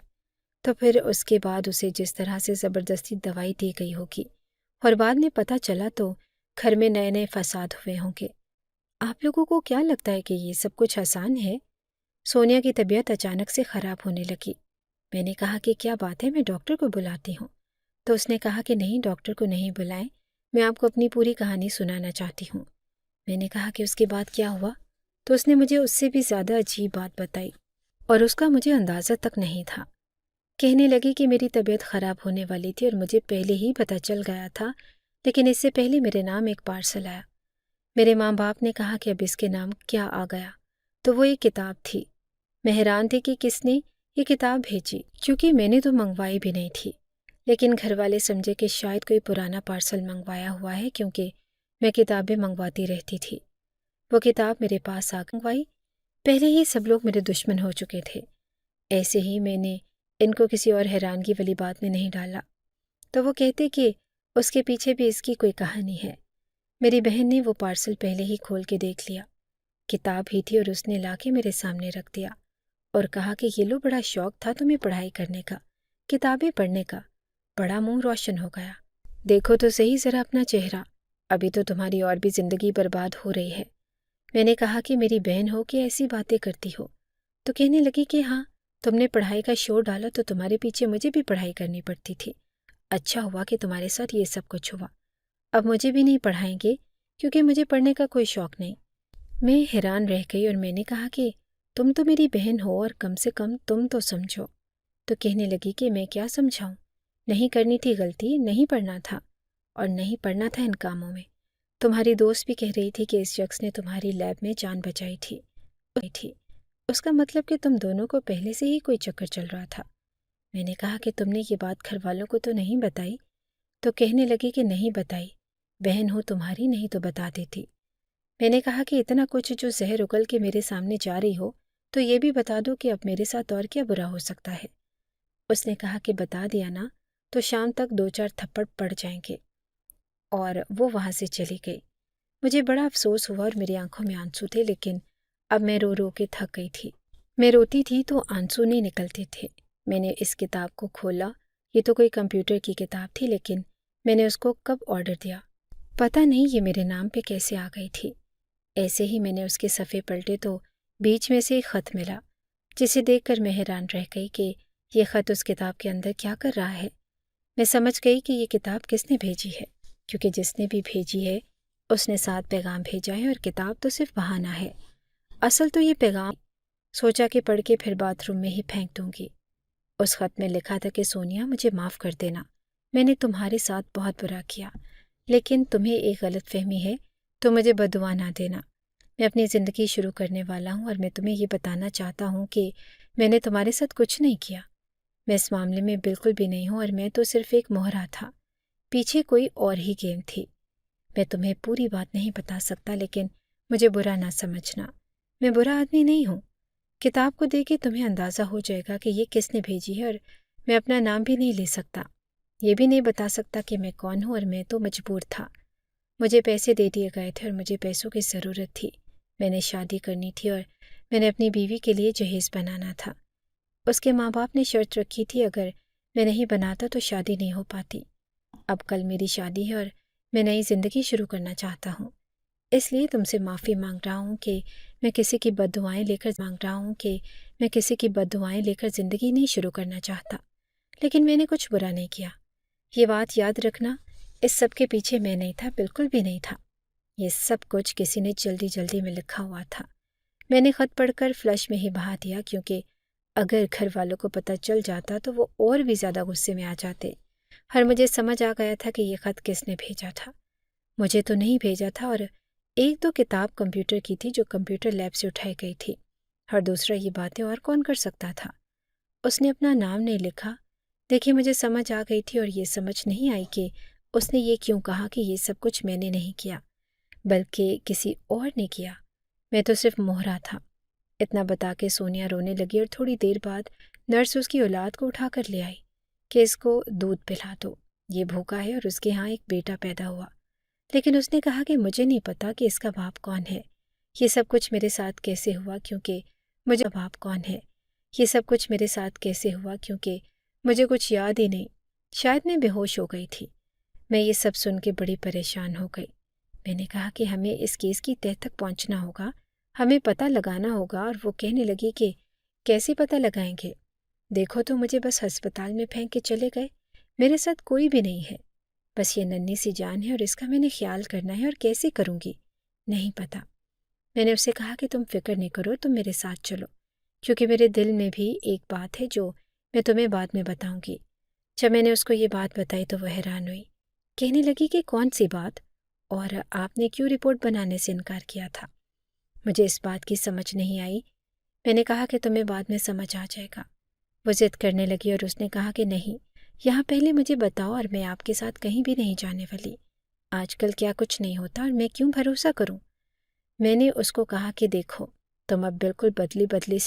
تو پھر اس کے بعد اسے جس طرح سے زبردستی دوائی دی گئی ہوگی اور بعد میں پتہ چلا تو گھر میں نئے نئے فساد ہوئے ہوں گے۔ آپ لوگوں کو کیا لگتا ہے کہ یہ سب کچھ آسان ہے؟ سونیا کی طبیعت اچانک سے خراب ہونے لگی۔ میں نے کہا کہ کیا بات ہے، میں ڈاکٹر کو بلاتی ہوں، تو اس نے کہا کہ نہیں، ڈاکٹر کو نہیں بلائیں، میں آپ کو اپنی پوری کہانی سنانا چاہتی ہوں۔ میں نے کہا کہ اس کے بعد کیا ہوا؟ تو اس نے مجھے اس سے بھی زیادہ عجیب بات بتائی اور اس کا مجھے اندازہ تک نہیں تھا۔ کہنے لگی کہ میری طبیعت خراب ہونے والی تھی اور مجھے پہلے ہی پتہ چل گیا تھا، لیکن اس سے پہلے میرے نام ایک پارسل آیا۔ میرے ماں باپ نے کہا کہ اب اس کے نام کیا آ گیا، تو وہ ایک کتاب تھی۔ میں حیران تھی کہ کس نے یہ کتاب بھیجی کیونکہ میں نے تو منگوائی بھی نہیں تھی، لیکن گھر والے سمجھے کہ شاید کوئی پرانا پارسل منگوایا ہوا ہے کیونکہ میں کتابیں منگواتی رہتی تھی۔ وہ کتاب میرے پاس آ منگوائی۔ پہلے ہی سب لوگ میرے دشمن ہو چکے تھے، ایسے ہی میں نے ان کو کسی اور حیرانگی والی بات میں نہیں ڈالا تو وہ کہتے کہ اس کے پیچھے بھی اس کی کوئی کہانی ہے۔ میری بہن نے وہ پارسل پہلے ہی کھول کے دیکھ لیا، کتاب ہی تھی، اور اس نے لا کے میرے سامنے رکھ دیا اور کہا کہ یہ لو، بڑا شوق تھا تمہیں پڑھائی کرنے کا، کتابیں پڑھنے کا، بڑا منہ روشن ہو گیا، دیکھو تو صحیح ذرا اپنا چہرہ، ابھی تو تمہاری اور بھی زندگی برباد ہو رہی ہے۔ میں نے کہا کہ میری بہن ہو کہ ایسی باتیں کرتی ہو، تو کہنے لگی کہ ہاں، تم نے پڑھائی کا شور ڈالا تو تمہارے پیچھے مجھے بھی پڑھائی کرنی پڑتی تھی، اچھا ہوا کہ تمہارے ساتھ یہ سب کچھ ہوا، اب مجھے بھی نہیں پڑھائیں گے کیونکہ مجھے پڑھنے کا کوئی شوق نہیں۔ میں حیران رہ گئی اور میں نے کہا کہ تم تو میری بہن ہو اور کم سے کم تم تو سمجھو۔ تو کہنے لگی کہ میں کیا سمجھاؤں، نہیں کرنی تھی غلطی، نہیں پڑھنا تھا، اور نہیں پڑھنا تھا ان کاموں میں۔ تمہاری دوست بھی کہہ رہی تھی کہ اس شخص نے تمہاری لیب میں جان بچائی تھی، اس کا مطلب کہ تم دونوں کو پہلے سے ہی کوئی چکر چل رہا تھا۔ میں نے کہا کہ تم نے یہ بات گھر والوں کو تو نہیں بتائی؟ تو کہنے لگی کہ نہیں بتائی، بہن ہو تمہاری، نہیں تو بتا دیتی۔ میں نے کہا کہ اتنا کچھ جو زہر اگل کے میرے سامنے جا رہی ہو تو یہ بھی بتا دو کہ اب میرے ساتھ اور کیا برا ہو سکتا ہے۔ اس نے کہا کہ بتا دیا نا تو شام تک 2-4 تھپڑ پڑ جائیں گے، اور وہ وہاں سے چلی گئی۔ مجھے بڑا افسوس ہوا اور میری آنکھوں میں آنسو تھے، لیکن اب میں رو رو کے تھک گئی تھی۔ میں روتی تھی تو آنسو نہیں نکلتے تھے۔ میں نے اس کتاب کو کھولا، یہ تو کوئی کمپیوٹر کی کتاب تھی، لیکن میں نے اس کو کب آرڈر دیا پتہ نہیں، یہ میرے نام پہ کیسے آ گئی تھی۔ ایسے ہی میں نے اس کے صفحے پلٹے تو بیچ میں سے ایک خط ملا، جسے دیکھ کر میں حیران رہ گئی کہ یہ خط اس کتاب کے اندر کیا کر رہا ہے۔ میں سمجھ گئی کہ یہ کتاب کس نے بھیجی ہے، کیونکہ جس نے بھی بھیجی ہے اس نے 7 پیغام بھیجا ہے اور کتاب تو صرف بہانہ ہے، اصل تو یہ پیغام سوچا کہ پڑھ کے پھر باتھ روم میں ہی پھینک دوں گی۔ اس خط میں لکھا تھا کہ سونیا، مجھے معاف کر دینا، میں نے تمہارے ساتھ بہت برا کیا، لیکن تمہیں ایک غلط فہمی ہے تو مجھے بددعا نہ دینا۔ میں اپنی زندگی شروع کرنے والا ہوں اور میں تمہیں یہ بتانا چاہتا ہوں کہ میں نے تمہارے ساتھ کچھ نہیں کیا، میں اس معاملے میں بالکل بھی نہیں ہوں، اور میں تو صرف ایک مہرا تھا، پیچھے کوئی اور ہی گیم تھی۔ میں تمہیں پوری بات نہیں بتا سکتا، لیکن مجھے برا نہ سمجھنا، میں برا آدمی نہیں ہوں۔ کتاب کو دیکھ کے تمہیں اندازہ ہو جائے گا کہ یہ کس نے بھیجی ہے، اور میں اپنا نام بھی نہیں لے سکتا، یہ بھی نہیں بتا سکتا کہ میں کون ہوں، اور میں تو مجبور تھا۔ مجھے پیسے دے دیے گئے تھے اور مجھے پیسوں کی ضرورت تھی، میں نے شادی کرنی تھی اور میں نے اپنی بیوی کے لیے جہیز بنانا تھا۔ اس کے ماں باپ نے شرط رکھی تھی اگر میں نہیں بناتا تو شادی نہیں ہو پاتی۔ اب کل میری شادی ہے اور میں نئی زندگی شروع کرنا چاہتا ہوں، اس لیے تم سے معافی مانگ رہا ہوں کہ میں کسی کی بددعائیں لے کر زندگی نہیں شروع کرنا چاہتا، لیکن میں نے کچھ برا نہیں کیا۔ یہ بات یاد رکھنا، اس سب کے پیچھے میں نہیں تھا، بالکل بھی نہیں تھا۔ یہ سب کچھ کسی نے جلدی میں لکھا ہوا تھا۔ میں نے خط پڑھ کر فلش میں ہی بہا دیا، کیونکہ اگر گھر والوں کو پتہ چل جاتا تو وہ اور بھی زیادہ غصے میں آ جاتے۔ مجھے سمجھ آ گیا تھا کہ یہ خط کس نے بھیجا تھا۔ مجھے تو نہیں بھیجا تھا، اور 1-2 کتاب کمپیوٹر کی تھی جو کمپیوٹر لیب سے اٹھائی گئی تھی، اور دوسرا یہ باتیں اور کون کر سکتا تھا۔ اس نے اپنا نام نہیں لکھا۔ دیکھیے، مجھے سمجھ آ گئی تھی اور یہ سمجھ نہیں آئی کہ اس نے یہ کیوں کہا کہ یہ سب کچھ میں نے نہیں کیا بلکہ کسی اور نے کیا، میں تو صرف مہرا تھا۔ اتنا بتا کے سونیا رونے لگی، اور تھوڑی دیر بعد نرس اس کی اولاد کو اٹھا کر لے آئی کہ اس کو دودھ پلا دو، یہ بھوکا ہے، اور اس کے ہاں ایک بیٹا پیدا ہوا، لیکن اس نے کہا کہ مجھے نہیں پتا کہ اس کا باپ کون ہے، یہ سب کچھ میرے ساتھ کیسے ہوا کیونکہ مجھے کچھ یاد ہی نہیں، شاید میں بے ہوش ہو گئی تھی۔ میں یہ سب سن کے بڑی پریشان ہو گئی۔ میں نے کہا کہ ہمیں اس کیس کی تہہ تک پہنچنا ہوگا، ہمیں پتہ لگانا ہوگا، اور وہ کہنے لگی کہ کیسے پتہ لگائیں گے؟ دیکھو تو مجھے بس ہسپتال میں پھینک کے چلے گئے، میرے ساتھ کوئی بھی نہیں ہے، بس یہ ننھی سی جان ہے اور اس کا میں نے خیال کرنا ہے، اور کیسے کروں گی نہیں پتا۔ میں نے اس سے کہا کہ تم فکر نہیں کرو، تم میرے ساتھ چلو، کیونکہ میرے دل میں بھی ایک بات ہے جو میں تمہیں بعد میں بتاؤں گی۔ جب میں نے اس کو یہ بات بتائی تو وہ حیران ہوئی، کہنے لگی کہ کون سی بات، اور آپ نے کیوں رپورٹ بنانے سے انکار کیا تھا؟ مجھے اس بات کی سمجھ نہیں آئی۔ میں نے کہا کہ تمہیں بعد میں سمجھ آ جائے گا۔ وہ ضد کرنے لگی اور اس نے کہا کہ نہیں، یہاں پہلے مجھے بتاؤ اور میں آپ کے ساتھ کہیں بھی نہیں جانے والی۔ آج کل کیا کچھ نہیں ہوتا اور میں کیوں بھروسہ کروں؟ میں نے اس کو کہا کہ دیکھو تم اب بالکل بدلی بدلی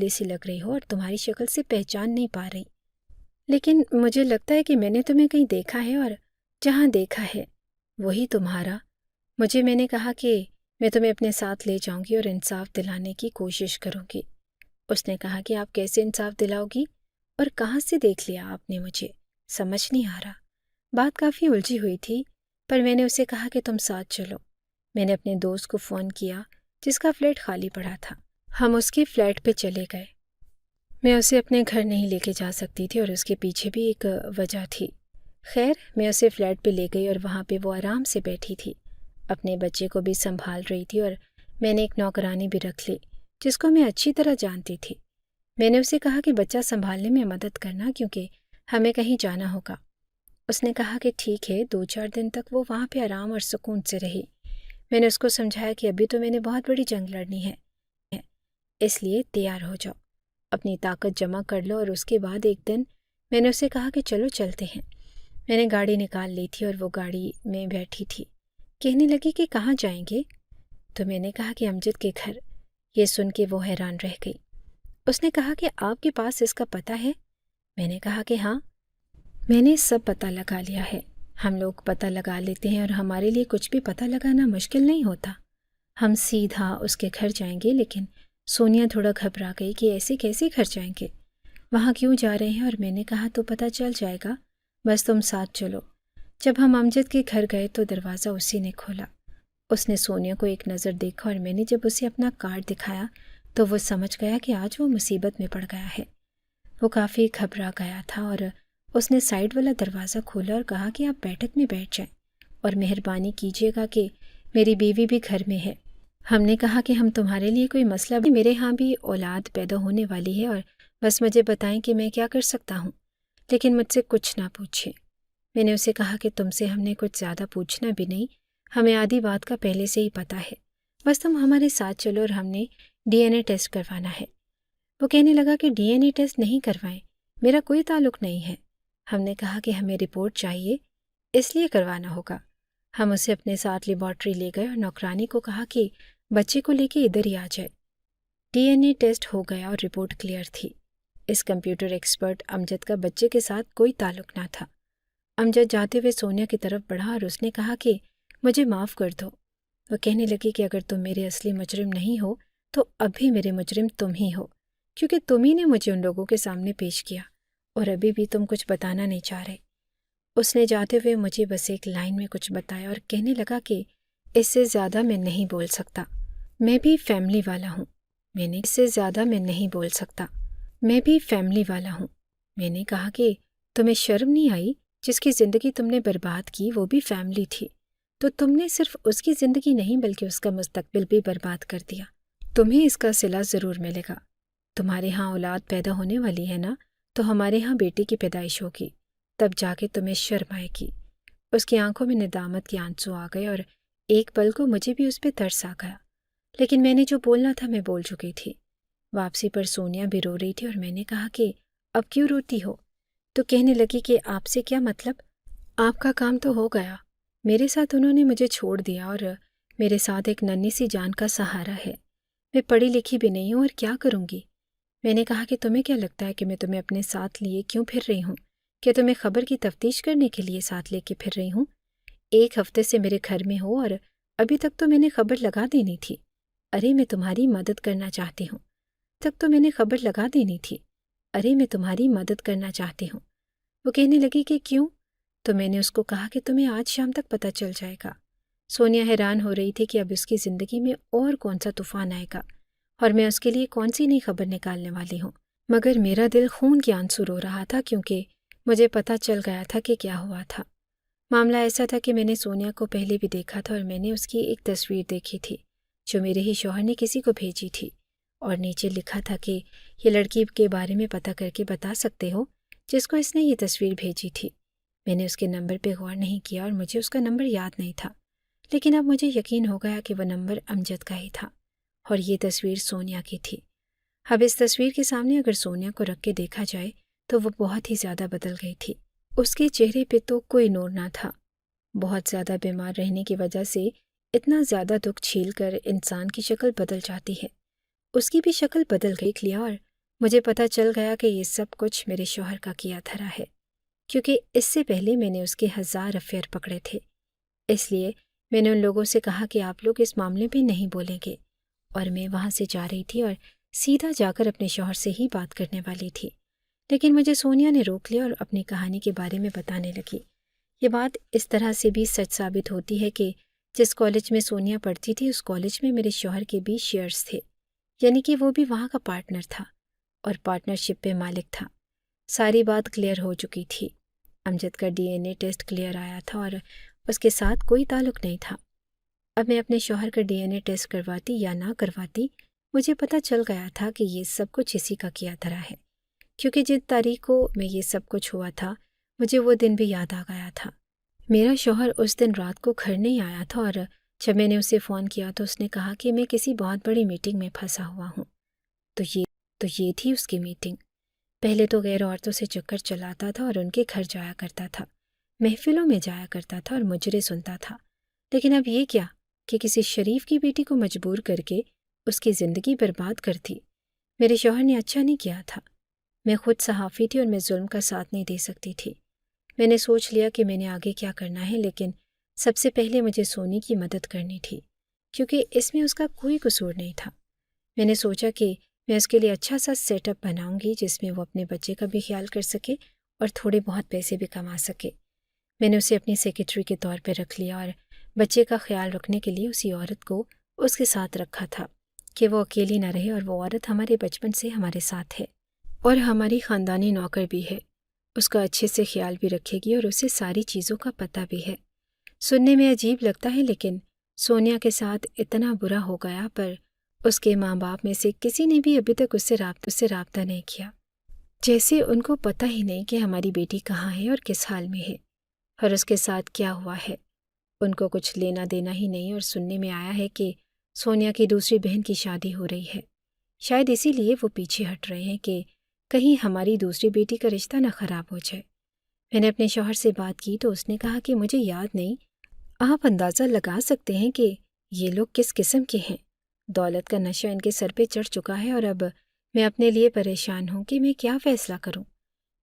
سی لگ رہی ہو اور تمہاری شکل سے پہچان نہیں پا رہی، لیکن مجھے لگتا ہے کہ میں نے تمہیں کہیں دیکھا ہے اور جہاں دیکھا ہے وہی تمہارا۔ میں نے کہا کہ میں تمہیں اپنے ساتھ لے جاؤں گی اور انصاف دلانے کی کوشش کروں گی۔ اس نے کہا کہ آپ کیسے انصاف دلاؤ گی اور کہاں سے دیکھ لیا آپ نے مجھے؟ سمجھ نہیں آ رہا۔ بات کافی الجھی ہوئی تھی، پر میں نے اسے کہا کہ تم ساتھ چلو۔ میں نے اپنے دوست کو فون کیا جس کا فلیٹ خالی پڑا تھا۔ ہم اس کے فلیٹ پہ چلے گئے۔ میں اسے اپنے گھر نہیں لے کے جا سکتی تھی اور اس کے پیچھے بھی ایک وجہ تھی۔ خیر، میں اسے فلیٹ پہ لے گئی اور وہاں پہ وہ آرام سے بیٹھی تھی، اپنے بچے کو بھی سنبھال رہی تھی، اور میں نے ایک نوکرانی بھی رکھ لی جس کو میں اچھی طرح جانتی تھی۔ میں نے اسے کہا کہ بچہ سنبھالنے میں مدد کرنا کیونکہ ہمیں کہیں جانا ہوگا۔ اس نے کہا کہ ٹھیک ہے۔ 2-4 دن تک وہ وہاں پہ آرام اور سکون سے رہی۔ میں نے اس کو سمجھایا کہ ابھی تو میں نے بہت بڑی جنگ لڑنی ہے، اس لیے تیار ہو جاؤ، اپنی طاقت جمع کر لو۔ اور اس کے بعد ایک دن میں نے اسے کہا کہ چلو چلتے ہیں۔ میں نے گاڑی نکال لی تھی اور وہ گاڑی میں بیٹھی تھی۔ کہنے لگی کہ کہاں جائیں گے؟ تو میں نے کہا کہ امجد کے گھر۔ یہ سن کے وہ حیران رہ گئی۔ اس نے کہا کہ آپ کے پاس اس کا پتہ ہے؟ میں نے کہا کہ ہاں، میں نے سب پتہ لگا لیا ہے۔ ہم لوگ پتہ لگا لیتے ہیں اور ہمارے لیے کچھ بھی پتہ لگانا مشکل نہیں ہوتا۔ ہم سیدھا اس کے گھر جائیں گے۔ لیکن سونیا تھوڑا گھبرا گئی کہ ایسے کیسے گھر جائیں گے، وہاں کیوں جا رہے ہیں؟ اور میں نے کہا تو پتہ چل جائے گا، بس تم ساتھ چلو۔ جب ہم امجد کے گھر گئے تو دروازہ اسی نے کھولا۔ اس نے سونیا کو ایک نظر دیکھا اور میں نے جب اسے اپنا کارڈ دکھایا تو وہ سمجھ گیا کہ آج وہ مصیبت میں پڑ گیا ہے۔ وہ کافی گھبرا گیا تھا اور اس نے سائیڈ والا دروازہ کھولا اور کہا کہ آپ بیٹھک میں بیٹھ جائیں اور مہربانی کیجیے گا کہ میری بیوی بھی گھر میں ہے۔ ہم نے کہا کہ ہم تمہارے لیے کوئی مسئلہ بھی، میرے ہاں بھی اولاد پیدا ہونے والی ہے اور بس مجھے بتائیں کہ میں کیا کر سکتا ہوں، لیکن مجھ سے کچھ نہ پوچھیں۔ میں نے اسے کہا کہ تم سے ہم نے کچھ زیادہ پوچھنا بھی نہیں، ہمیں آدھی بات کا پہلے سے ہی پتہ ہے، بس تم ہمارے ساتھ چلو اور ہم نے DNA ٹیسٹ کروانا ہے۔ وہ کہنے لگا کہ DNA ٹیسٹ نہیں کروائیں، میرا کوئی تعلق نہیں ہے۔ ہم نے کہا کہ ہمیں رپورٹ چاہیے، اس لیے کروانا ہوگا۔ ہم اسے اپنے ساتھ لیبارٹری لے گئے اور نوکرانی کو کہا کہ بچے کو لے کے ادھر ہی آ جائے۔ DNA ٹیسٹ ہو گیا اور رپورٹ کلیئر تھی۔ اس کمپیوٹر ایکسپرٹ امجد کا بچے کے ساتھ کوئی تعلق نہ تھا۔ امجد جاتے ہوئے سونیا کی طرف بڑھا اور اس نے کہا کہ مجھے معاف کر دو۔ وہ کہنے لگی کہ اگر تم میرے اصلی مجرم نہیں ہو تو اب بھی میرے مجرم تم ہی ہو، کیونکہ تم ہی نے مجھے ان لوگوں کے سامنے پیش کیا اور ابھی بھی تم کچھ بتانا نہیں چاہ رہے۔ اس نے جاتے ہوئے مجھے بس ایک لائن میں کچھ بتایا اور کہنے لگا کہ اس سے زیادہ میں نہیں بول سکتا، میں بھی فیملی والا ہوں۔ میں نے کہا کہ تمہیں شرم نہیں آئی؟ جس کی زندگی تم نے برباد کی وہ بھی فیملی تھی، تو تم نے صرف اس کی زندگی نہیں بلکہ اس کا مستقبل بھی برباد کر دیا۔ تمہیں اس کا صلہ ضرور ملے گا۔ تمہارے ہاں اولاد پیدا ہونے والی ہے نا، تو ہمارے ہاں بیٹی کی پیدائش ہوگی، تب جا کے تمہیں شرم آئے گی۔ اس کی آنکھوں میں ندامت کے آنسو آ گئے اور ایک پل کو مجھے بھی اس پہ ترس آ گیا، لیکن میں نے جو بولنا تھا میں بول چکی تھی۔ واپسی پر سونیا بھی رو رہی تھی اور میں نے کہا کہ اب کیوں روتی ہو؟ تو کہنے لگی کہ آپ سے کیا مطلب، آپ کا کام تو ہو گیا، میرے ساتھ انہوں نے مجھے چھوڑ دیا اور میرے ساتھ ایک ننھی سی جان کا سہارا ہے۔ میں پڑھی لکھی بھی نہیں ہوں اور کیا کروں گی؟ میں نے کہا کہ تمہیں کیا لگتا ہے کہ میں تمہیں اپنے ساتھ لیے کیوں پھر رہی ہوں؟ کہ تمہیں خبر کی تفتیش کرنے کے لیے ساتھ لے کے پھر رہی ہوں؟ 1 ہفتے سے میرے گھر میں ہو اور ابھی تک تو میں نے خبر لگا دینی تھی۔ ارے میں تمہاری مدد کرنا چاہتی ہوں۔ تب تو میں نے خبر لگا دینی تھی۔ ارے میں تمہاری مدد کرنا چاہتی ہوں۔ وہ کہنے لگی کہ کیوں؟ تو میں نے اس کو کہا کہ تمہیں آج شام تک پتہ چل جائے گا۔ سونیا حیران ہو رہی تھی کہ اب اس کی زندگی میں اور کون سا طوفان آئے گا اور میں اس کے لیے کون سی نئی خبر نکالنے والی ہوں، مگر میرا دل خون کے آنسو رو رہا تھا کیونکہ مجھے پتہ چل گیا تھا کہ کیا ہوا تھا۔ معاملہ ایسا تھا کہ میں نے سونیا کو پہلے بھی دیکھا تھا اور میں نے اس کی ایک تصویر دیکھی تھی جو میرے ہی شوہر نے کسی کو بھیجی تھی، اور نیچے لکھا تھا کہ یہ لڑکی کے بارے میں پتہ کر کے بتا سکتے ہو جس کو اس نے یہ تصویر بھیجی تھی۔ میں نے اس کے نمبر پہ غور نہیں کیا اور مجھے اس کا نمبر یاد نہیں تھا، لیکن اب مجھے یقین ہو گیا کہ وہ نمبر امجد کا ہی تھا اور یہ تصویر سونیا کی تھی۔ اب اس تصویر کے سامنے اگر سونیا کو رکھ کے دیکھا جائے تو وہ بہت ہی زیادہ بدل گئی تھی۔ اس کے چہرے پہ تو کوئی نور نہ تھا۔ بہت زیادہ بیمار رہنے کی وجہ سے اتنا زیادہ دکھ جھیل کر انسان کی شکل بدل جاتی ہے۔ اس کی بھی شکل بدل گئی لیا اور مجھے پتہ چل گیا کہ یہ سب کچھ میرے شوہر کا کیا دھرا ہے، کیونکہ اس سے پہلے میں نے اس کے 1000 افیئر پکڑے تھے۔ اس لیے میں نے ان لوگوں سے کہا کہ آپ لوگ اس معاملے پہ نہیں بولیں گے، اور میں وہاں سے جا رہی تھی اور سیدھا جا کر اپنے شوہر سے ہی بات کرنے والی تھی، لیکن مجھے سونیا نے روک لیا اور اپنی کہانی کے بارے میں بتانے لگی۔ یہ بات اس طرح سے بھی سچ ثابت ہوتی ہے کہ جس کالج میں سونیا پڑھتی تھی اس کالج میں میرے شوہر کے بھی شیئرز تھے، یعنی کہ وہ بھی وہاں کا پارٹنر تھا اور پارٹنرشپ پہ مالک تھا۔ ساری بات کلیئر ہو چکی تھی۔ امجد کا DNA ٹیسٹ کلیئر آیا تھا اور اس کے ساتھ کوئی تعلق نہیں تھا۔ اب میں اپنے شوہر کا DNA ٹیسٹ کرواتی یا نہ کرواتی، مجھے پتہ چل گیا تھا کہ یہ سب کچھ اسی کا کیا دھرا ہے، کیونکہ جن تاریخ کو میں یہ سب کچھ ہوا تھا مجھے وہ دن بھی یاد آ گیا تھا۔ میرا شوہر اس دن رات کو گھر نہیں آیا تھا، اور جب میں نے اسے فون کیا تو اس نے کہا کہ میں کسی بہت بڑی میٹنگ میں پھنسا ہوا ہوں۔ تو یہ تھی اس کی میٹنگ۔ پہلے تو غیر عورتوں سے چکر چلاتا تھا اور ان کے گھر جایا کرتا تھا، محفلوں میں جایا کرتا تھا اور مجرے سنتا تھا، لیکن اب یہ کیا کہ کسی شریف کی بیٹی کو مجبور کر کے اس کی زندگی برباد کر دی۔ میرے شوہر نے اچھا نہیں کیا تھا۔ میں خود صحافی تھی اور میں ظلم کا ساتھ نہیں دے سکتی تھی۔ میں نے سوچ لیا کہ میں نے آگے کیا کرنا ہے، لیکن سب سے پہلے مجھے سونی کی مدد کرنی تھی، کیونکہ اس میں اس کا کوئی قصور نہیں تھا۔ میں نے سوچا کہ میں اس کے لیے اچھا سا سیٹ اپ بناؤں گی جس میں وہ اپنے بچے کا بھی خیال کر سکے اور تھوڑے بہت پیسے بھی کما سکے۔ میں نے اسے اپنی سیکرٹری کے طور پہ رکھ لیا اور بچے کا خیال رکھنے کے لیے اسی عورت کو اس کے ساتھ رکھا تھا کہ وہ اکیلی نہ رہے، اور وہ عورت ہمارے بچپن سے ہمارے ساتھ ہے اور ہماری خاندانی نوکر بھی ہے۔ اس کا اچھے سے خیال بھی رکھے گی اور اسے ساری چیزوں کا پتہ بھی ہے۔ سننے میں عجیب لگتا ہے، لیکن سونیا کے ساتھ اتنا برا ہو گیا، پر اس کے ماں باپ میں سے کسی نے بھی ابھی تک اس سے رابطہ نہیں کیا، جیسے ان کو پتہ ہی نہیں کہ ہماری بیٹی کہاں ہے اور کس حال میں ہے اور اس کے ساتھ کیا ہوا ہے۔ ان کو کچھ لینا دینا ہی نہیں، اور سننے میں آیا ہے کہ سونیا کی دوسری بہن کی شادی ہو رہی ہے۔ شاید اسی لیے وہ پیچھے ہٹ رہے ہیں کہ کہیں ہماری دوسری بیٹی کا رشتہ نہ خراب ہو جائے۔ میں نے اپنے شوہر سے بات کی تو اس نے کہا کہ مجھے یاد نہیں، آپ اندازہ لگا سکتے ہیں کہ یہ لوگ کس قسم کے ہیں۔ دولت کا نشہ ان کے سر پہ چڑھ چکا ہے، اور اب میں اپنے لیے پریشان ہوں کہ میں کیا فیصلہ کروں،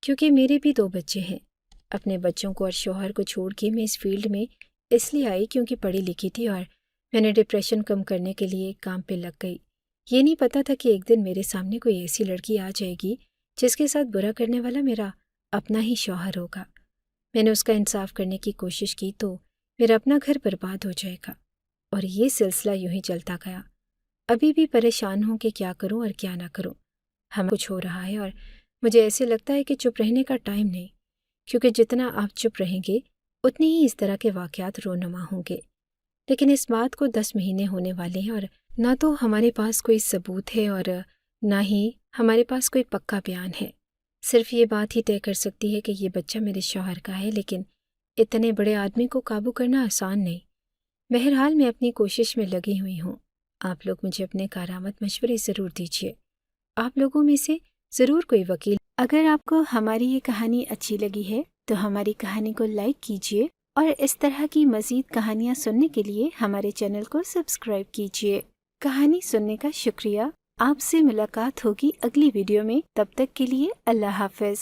کیونکہ میرے بھی 2 بچے ہیں۔ اپنے بچوں کو اور شوہر کو چھوڑ کے میں اس فیلڈ میں اس لیے آئی کیونکہ پڑھی لکھی تھی، اور میں نے ڈپریشن کم کرنے کے لیے ایک کام پہ لگ گئی۔ یہ نہیں پتا تھا کہ ایک دن میرے سامنے کوئی ایسی لڑکی آ جائے گی جس کے ساتھ برا کرنے والا میرا اپنا ہی شوہر ہوگا۔ میں نے اس کا انصاف کرنے کی کوشش کی تو میرا اپنا گھر برباد ہو جائے گا، اور یہ سلسلہ یوں ہی چلتا گیا۔ ابھی بھی پریشان ہوں کہ کیا کروں اور کیا نہ کروں۔ ہم کچھ ہو رہا ہے اور مجھے ایسے لگتا ہے کہ چپ رہنے کا ٹائم نہیں، کیونکہ جتنا آپ چپ رہیں گے اتنی ہی اس طرح کے واقعات رونما ہوں گے۔ لیکن اس بات کو 10 مہینے ہونے والے ہیں، اور نہ تو ہمارے پاس کوئی ثبوت ہے اور نہ ہی ہمارے پاس کوئی پکا بیان ہے۔ صرف یہ بات ہی طے کر سکتی ہے کہ یہ بچہ میرے شوہر کا ہے، لیکن اتنے بڑے آدمی کو قابو کرنا آسان نہیں۔ بہرحال میں اپنی کوشش میں لگی ہوئی ہوں۔ آپ لوگ مجھے اپنے کارآمد مشورے ضرور دیجیے۔ آپ لوگوں میں سے ضرور کوئی وکیل۔ اگر آپ کو ہماری یہ کہانی اچھی لگی ہے تو ہماری کہانی کو لائک کیجیے، اور اس طرح کی مزید کہانیاں سننے کے لیے ہمارے چینل کو سبسکرائب کیجیے۔ کہانی سننے کا شکریہ۔ آپ سے ملاقات ہوگی اگلی ویڈیو میں، تب تک کے لیے اللہ حافظ۔